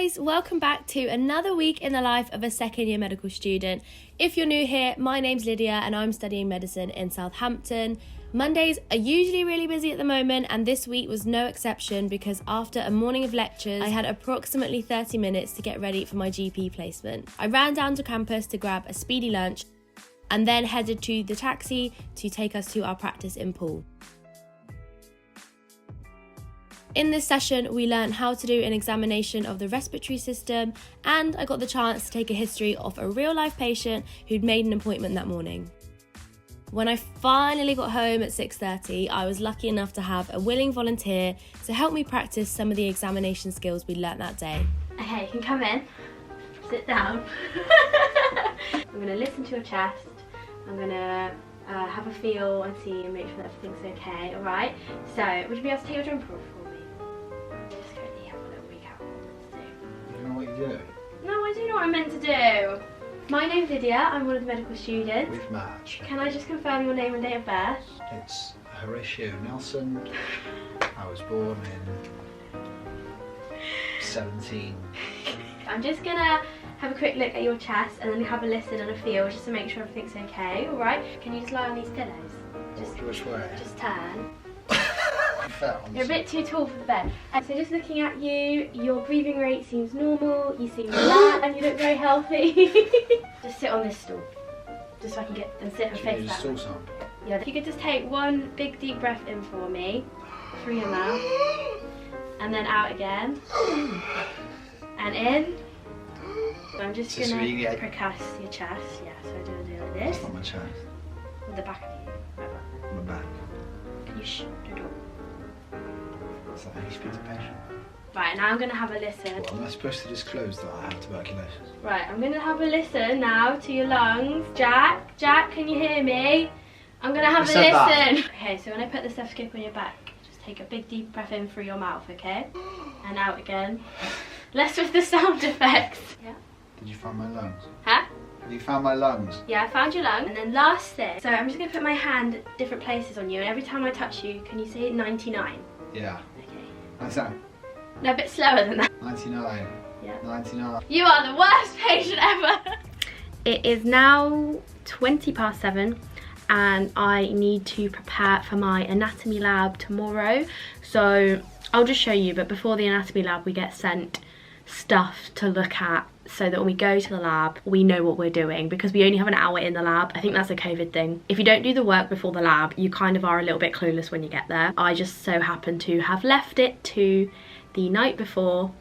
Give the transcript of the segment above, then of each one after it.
guys, welcome back to another week in the life of a second year medical student. If you're new here, my name's Lydia and I'm studying medicine in Southampton. Mondays are usually really busy at the moment, and this week was no exception because after a morning of lectures, I had approximately 30 minutes to get ready for my GP placement. I ran down to campus to grab a speedy lunch and then headed to the taxi to take us to our practice in Poole. In this session, we learned how to do an examination of the respiratory system, and I got the chance to take a history of a real-life patient who'd made an appointment that morning. When I finally got home at 6:30, I was lucky enough to have a willing volunteer to help me practice some of the examination skills we learnt that day. Okay, you can come in, sit down. I'm going to listen to your chest. I'm going to have a feel and see and make sure that everything's okay, alright? So, would you be able to take your drum roll for me? Just quickly have a little recap of what I'm meant to do. You know what you're doing? No, I do know what I'm meant to do. My name's Lydia, I'm one of the medical students. With March. Can I just confirm your name and date of birth? It's Horatio Nelson. I was born in 17. I'm just gonna have a quick look at your chest and then have a listen and a feel just to make sure everything's okay, alright? Can you just lie on these pillows? Which way? Just turn. Fat You're a bit too tall for the bed. So just looking at you, your breathing rate seems normal, you seem relaxed and you look very healthy. Just sit on this stool, just so I can get and sit and Do you face need a that. stool sample? Yeah, if you could just take one big deep breath in for me, through your mouth, and then out again, and in. So I'm just gonna percuss your chest, yeah, so I do like this. It's not my chest. With the back of you, right back. My back. Can you shh the door? Is that how you speak to patient? Right, now I'm gonna have a listen. What, am I supposed to disclose that I have tuberculosis? Right, I'm gonna have a listen now to your lungs. Jack, can you hear me? I'm gonna have a listen. That? Okay, so when I put the stethoscope on your back, just take a big deep breath in through your mouth, okay? And out again. Less with the sound effects. Yeah. Did you find my lungs? Huh? Have you found my lungs? Yeah, I found your lung. And then last thing, so I'm just gonna put my hand at different places on you, and every time I touch you, can you say 99? Yeah. Okay. What's that? No, a bit slower than that. 99. Yeah. 99. You are the worst patient ever. It is now 7:20 and I need to prepare for my anatomy lab tomorrow. So I'll just show you, but before the anatomy lab we get sent stuff to look at so that when we go to the lab we know what we're doing, because we only have an hour in the lab. I think that's a COVID thing. If you don't do the work before the lab, you kind of are a little bit clueless when you get there. I just so happen to have left it to the night before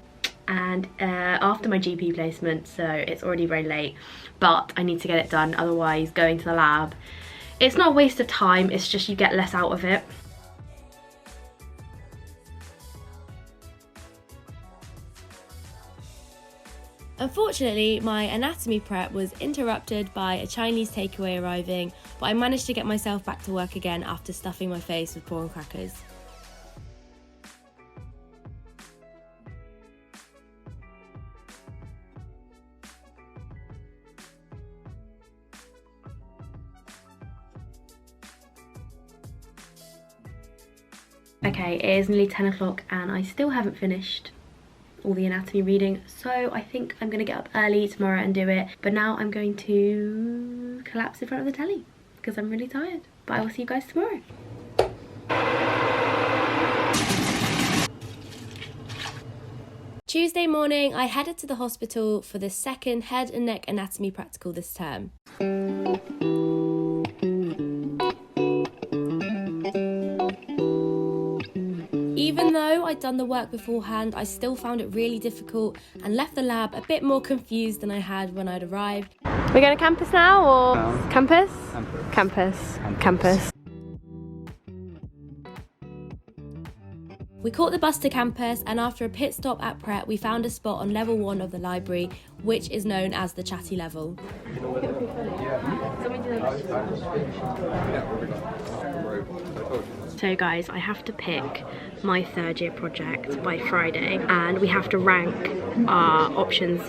and after my GP placement, so it's already very late, but I need to get it done, otherwise going to the lab, it's not a waste of time, it's just you get less out of it. Unfortunately, my anatomy prep was interrupted by a Chinese takeaway arriving, but I managed to get myself back to work again after stuffing my face with prawn crackers. Okay, it is nearly 10 o'clock and I still haven't finished all the anatomy reading, so I think I'm going to get up early tomorrow and do it, but now I'm going to collapse in front of the telly because I'm really tired. But I will see you guys tomorrow. Tuesday morning, I headed to the hospital for the second head and neck anatomy practical this term. Even though I'd done the work beforehand, I still found it really difficult and left the lab a bit more confused than I had when I'd arrived. We're going to campus now, or no. Campus? Campus. We caught the bus to campus, and after a pit stop at Pret, we found a spot on level 1 of the library, which is known as the chatty level. So guys, I have to pick my third year project by Friday, and we have to rank our options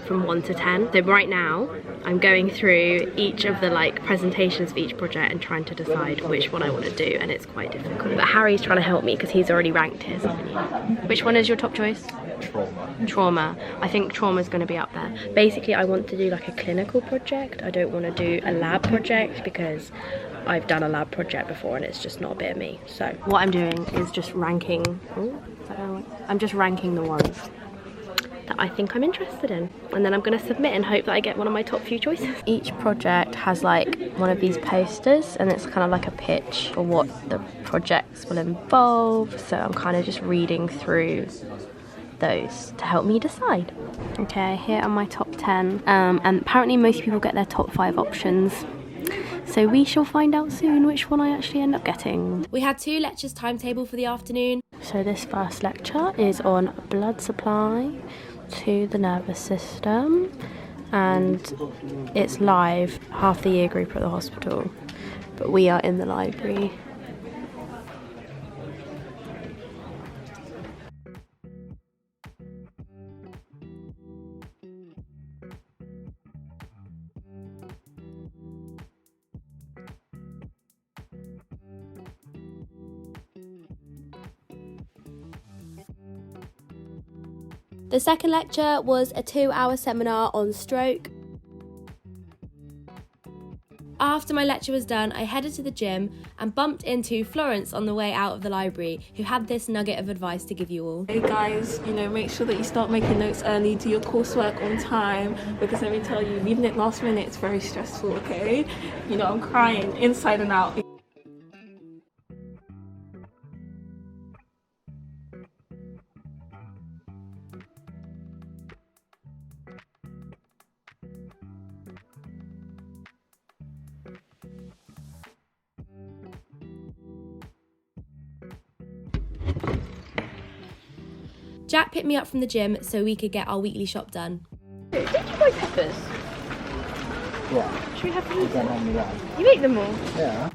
from 1 to 10. So right now, I'm going through each of the presentations for each project and trying to decide which one I want to do, and it's quite difficult. But Harry's trying to help me because he's already ranked his. Which one is your top choice? Trauma. I think trauma is going to be up there. Basically, I want to do like a clinical project. I don't want to do a lab project because I've done a lab project before and it's just not a bit of me. So what I'm doing is just ranking. I'm just ranking the ones that I think I'm interested in, and then I'm going to submit and hope that I get one of my top few choices. Each project has like one of these posters and it's kind of like a pitch for what the projects will involve, so I'm kind of just reading through those to help me decide. Okay, here are my top 10, and apparently most people get their top 5 options, so we shall find out soon which one I actually end up getting. We had 2 lectures timetable for the afternoon. So this first lecture is on blood supply to the nervous system, and it's live. Half the year group are at the hospital, but we are in the library. The second lecture was a 2-hour seminar on stroke. After my lecture was done, I headed to the gym and bumped into Florence on the way out of the library, who had this nugget of advice to give you all. Hey guys, make sure that you start making notes early, do your coursework on time, because let me tell you, leaving it last minute is very stressful, okay? I'm crying inside and out. Jack picked me up from the gym so we could get our weekly shop done. Did you buy peppers? Yeah. Should we have You these? don't normally like. You ate them all? Yeah.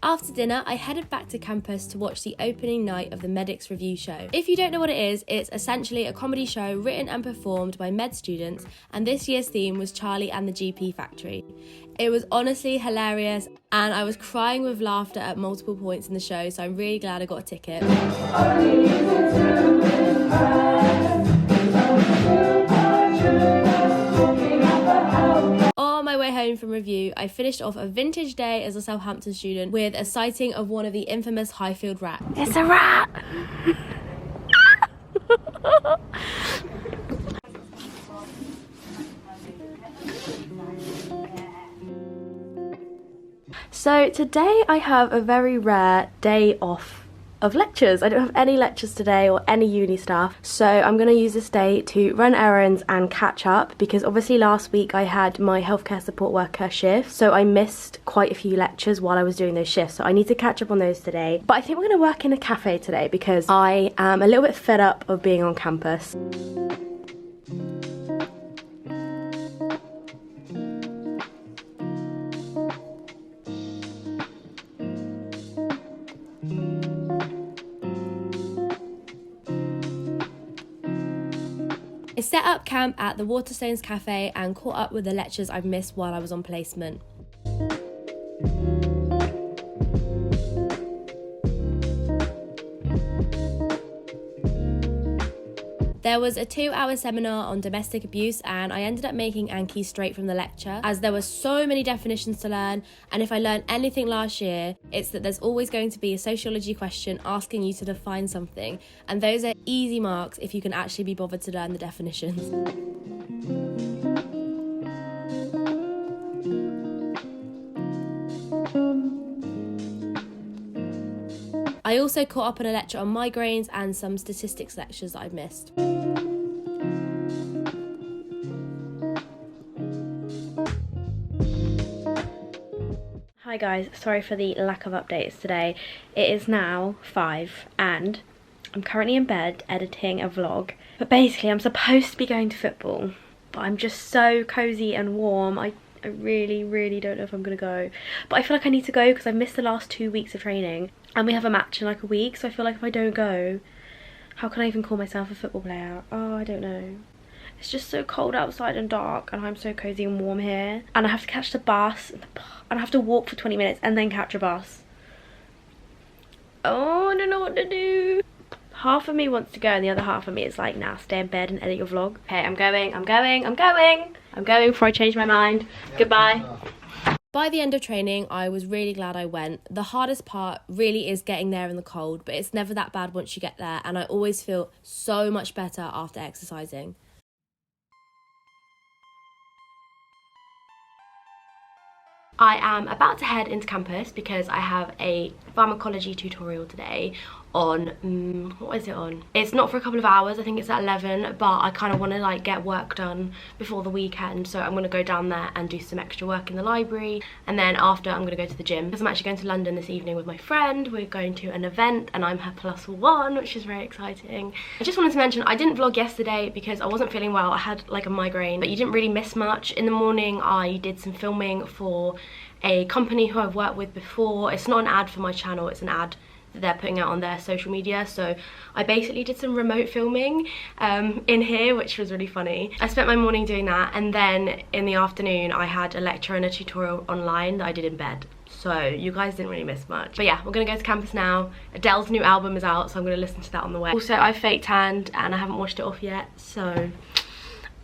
After dinner, I headed back to campus to watch the opening night of the Medics Review show. If you don't know what it is, it's essentially a comedy show written and performed by med students, and this year's theme was Charlie and the GP Factory. It was honestly hilarious, and I was crying with laughter at multiple points in the show, so I'm really glad I got a ticket. On my way home from review, I finished off a vintage day as a Southampton student with a sighting of one of the infamous Highfield rats. It's a rat! So today I have a very rare day off of lectures. I don't have any lectures today or any uni stuff, so I'm going to use this day to run errands and catch up, because obviously last week I had my healthcare support worker shift, so I missed quite a few lectures while I was doing those shifts, so I need to catch up on those today. But I think we're going to work in a cafe today because I am a little bit fed up of being on campus. I set up camp at the Waterstones Cafe and caught up with the lectures I've missed while I was on placement. There was a 2-hour seminar on domestic abuse, and I ended up making Anki straight from the lecture, as there were so many definitions to learn, and if I learned anything last year, it's that there's always going to be a sociology question asking you to define something, and those are easy marks if you can actually be bothered to learn the definitions. I also caught up on a lecture on migraines and some statistics lectures that I've missed. Hi guys, sorry for the lack of updates today. It is now 5 and I'm currently in bed editing a vlog. But basically I'm supposed to be going to football, but I'm just so cozy and warm. I really don't know if I'm gonna go. But I feel like I need to go because I've missed the last 2 weeks of training. And we have a match in like a week, so I feel like if I don't go, how can I even call myself a football player? Oh, I don't know. It's just so cold outside and dark, and I'm so cozy and warm here. And I have to catch the bus, and I have to walk for 20 minutes and then catch a bus. Oh, I don't know what to do. Half of me wants to go and the other half of me is like, nah, stay in bed and edit your vlog. Okay, I'm going before I change my mind. Goodbye. By the end of training, I was really glad I went. The hardest part really is getting there in the cold, but it's never that bad once you get there, and I always feel so much better after exercising. I am about to head into campus because I have a pharmacology tutorial today on, what is it on? It's not for a couple of hours, I think it's at 11, but I kind of want to like get work done before the weekend, so I'm going to go down there and do some extra work in the library, and then after I'm going to go to the gym because I'm actually going to London this evening with my friend. We're going to an event and I'm her +1, which is very exciting. I just wanted to mention I didn't vlog yesterday because I wasn't feeling well. I had like a migraine, but you didn't really miss much. In the morning I did some filming for a company who I've worked with before. It's not an ad for my channel, it's an ad that they're putting out on their social media, so I basically did some remote filming in here, which was really funny. I spent my morning doing that, and then in the afternoon I had a lecture and a tutorial online that I did in bed, so you guys didn't really miss much. But yeah, we're gonna go to campus now. Adele's new album is out, so I'm gonna listen to that on the way. Also, I fake tanned and I haven't washed it off yet, so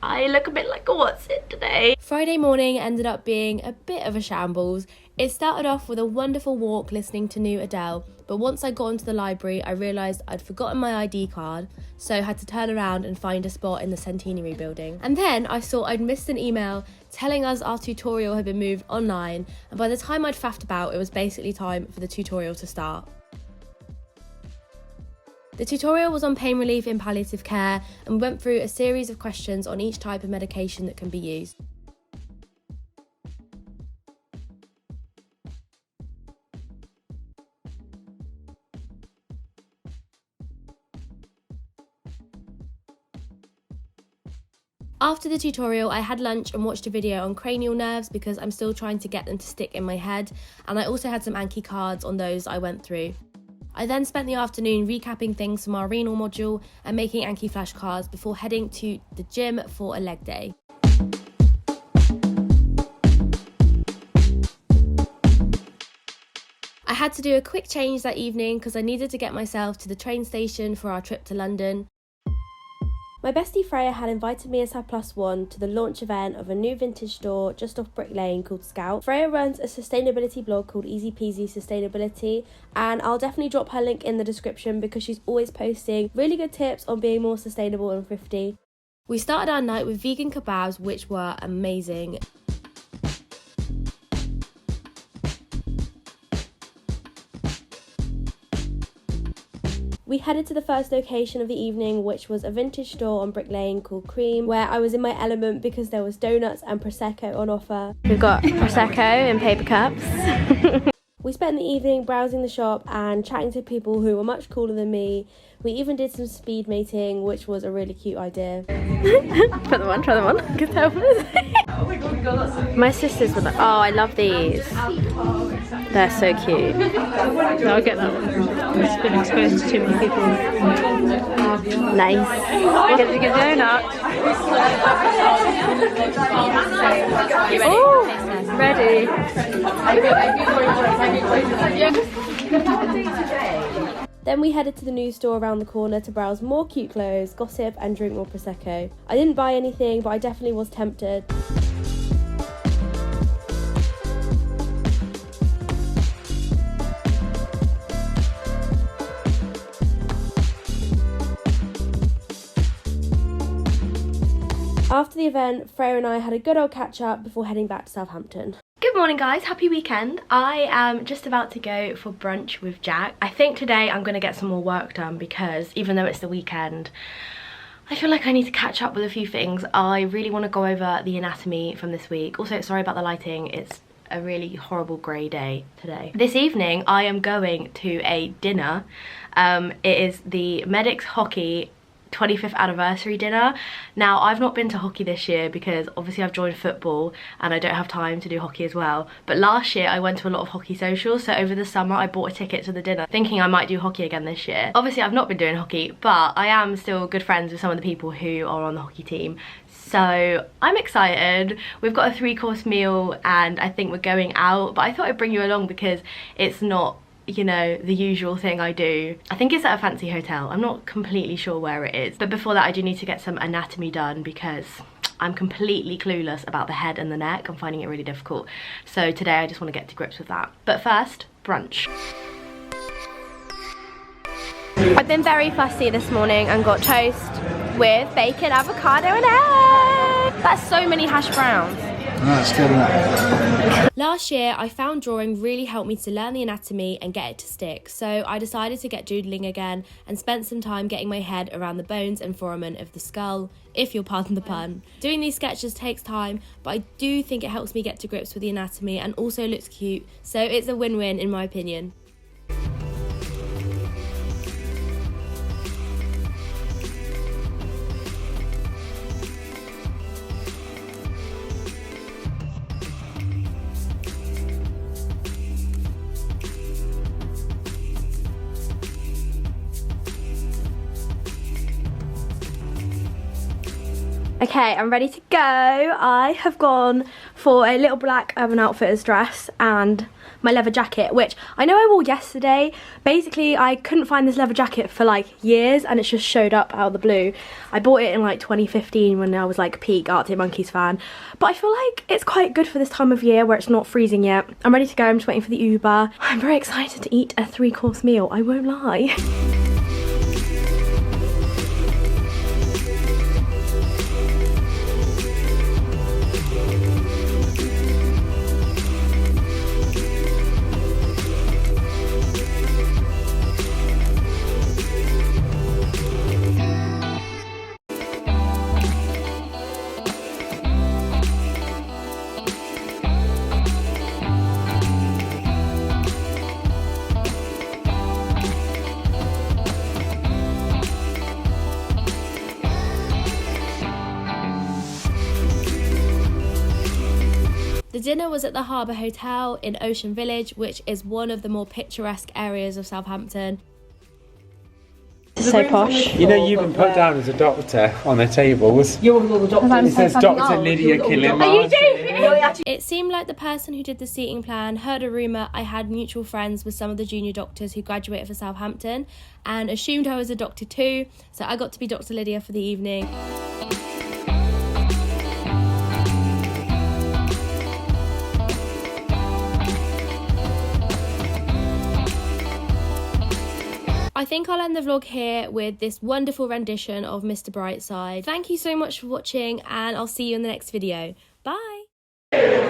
I look a bit like a what's it today. Friday morning ended up being a bit of a shambles. It started off with a wonderful walk listening to new Adele, but once I got into the library I realised I'd forgotten my ID card, so had to turn around and find a spot in the Centenary building. And then I saw I'd missed an email telling us our tutorial had been moved online, and by the time I'd faffed about it was basically time for the tutorial to start. The tutorial was on pain relief in palliative care, and we went through a series of questions on each type of medication that can be used. After the tutorial, I had lunch and watched a video on cranial nerves because I'm still trying to get them to stick in my head, and I also had some Anki cards on those I went through. I then spent the afternoon recapping things from our renal module and making Anki flashcards before heading to the gym for a leg day. I had to do a quick change that evening because I needed to get myself to the train station for our trip to London. My bestie Freya had invited me as her +1 to the launch event of a new vintage store just off Brick Lane called Scout. Freya runs a sustainability blog called Easy Peasy Sustainability, and I'll definitely drop her link in the description because she's always posting really good tips on being more sustainable and thrifty. We started our night with vegan kebabs, which were amazing. We headed to the first location of the evening, which was a vintage store on Brick Lane called Cream, where I was in my element because there was donuts and Prosecco on offer. We've got Prosecco in paper cups. We spent the evening browsing the shop and chatting to people who were much cooler than me. We even did some speed mating, which was a really cute idea. Try them on. Good help us. My sisters were like, oh, I love these. They're so cute. No, I'll get that one. It's been exposed to too many people. Nice. Get a good donut. Oh, ready. Then we headed to the news store around the corner to browse more cute clothes, gossip and drink more Prosecco. I didn't buy anything, but I definitely was tempted. After the event, Freya and I had a good old catch up before heading back to Southampton. Good morning guys, happy weekend. I am just about to go for brunch with Jack. I think today I'm going to get some more work done because even though it's the weekend, I feel like I need to catch up with a few things. I really want to go over the anatomy from this week. Also, sorry about the lighting, it's a really horrible grey day today. This evening I am going to a dinner. It is the Medics Hockey 25th anniversary dinner. Now, I've not been to hockey this year because obviously I've joined football and I don't have time to do hockey as well, but last year I went to a lot of hockey socials, so over the summer I bought a ticket to the dinner thinking I might do hockey again this year. Obviously I've not been doing hockey, but I am still good friends with some of the people who are on the hockey team, So I'm excited. We've got a 3-course meal and I think we're going out, but I thought I'd bring you along because it's not, you know, the usual thing I do. I think it's at a fancy hotel. I'm not completely sure where it is. But before that, I do need to get some anatomy done because I'm completely clueless about the head and the neck. I'm finding it really difficult. So today I just want to get to grips with that. But first, brunch. I've been very fussy this morning and got toast with bacon, avocado and egg. That's so many hash browns. That's good enough. Last year, I found drawing really helped me to learn the anatomy and get it to stick, so I decided to get doodling again and spent some time getting my head around the bones and foramen of the skull, if you'll pardon the pun. Doing these sketches takes time, but I do think it helps me get to grips with the anatomy and also looks cute, so it's a win-win in my opinion. Okay, I'm ready to go. I have gone for a little black Urban Outfitters dress and my leather jacket, which I know I wore yesterday. Basically, I couldn't find this leather jacket for like years and it's just showed up out of the blue. I bought it in like 2015 when I was like peak Arctic Monkeys fan. But I feel like it's quite good for this time of year where it's not freezing yet. I'm ready to go, I'm just waiting for the Uber. I'm very excited to eat a 3-course meal, I won't lie. The dinner was at the Harbour Hotel in Ocean Village, which is one of the more picturesque areas of Southampton. So posh. You know, you've been put down as a doctor on their tables. You're the doctor. It says Dr. Lydia Martin. Are you joking? It seemed like the person who did the seating plan heard a rumour I had mutual friends with some of the junior doctors who graduated for Southampton and assumed I was a doctor too, so I got to be Dr. Lydia for the evening. I think I'll end the vlog here with this wonderful rendition of Mr. Brightside. Thank you so much for watching and I'll see you in the next video. Bye!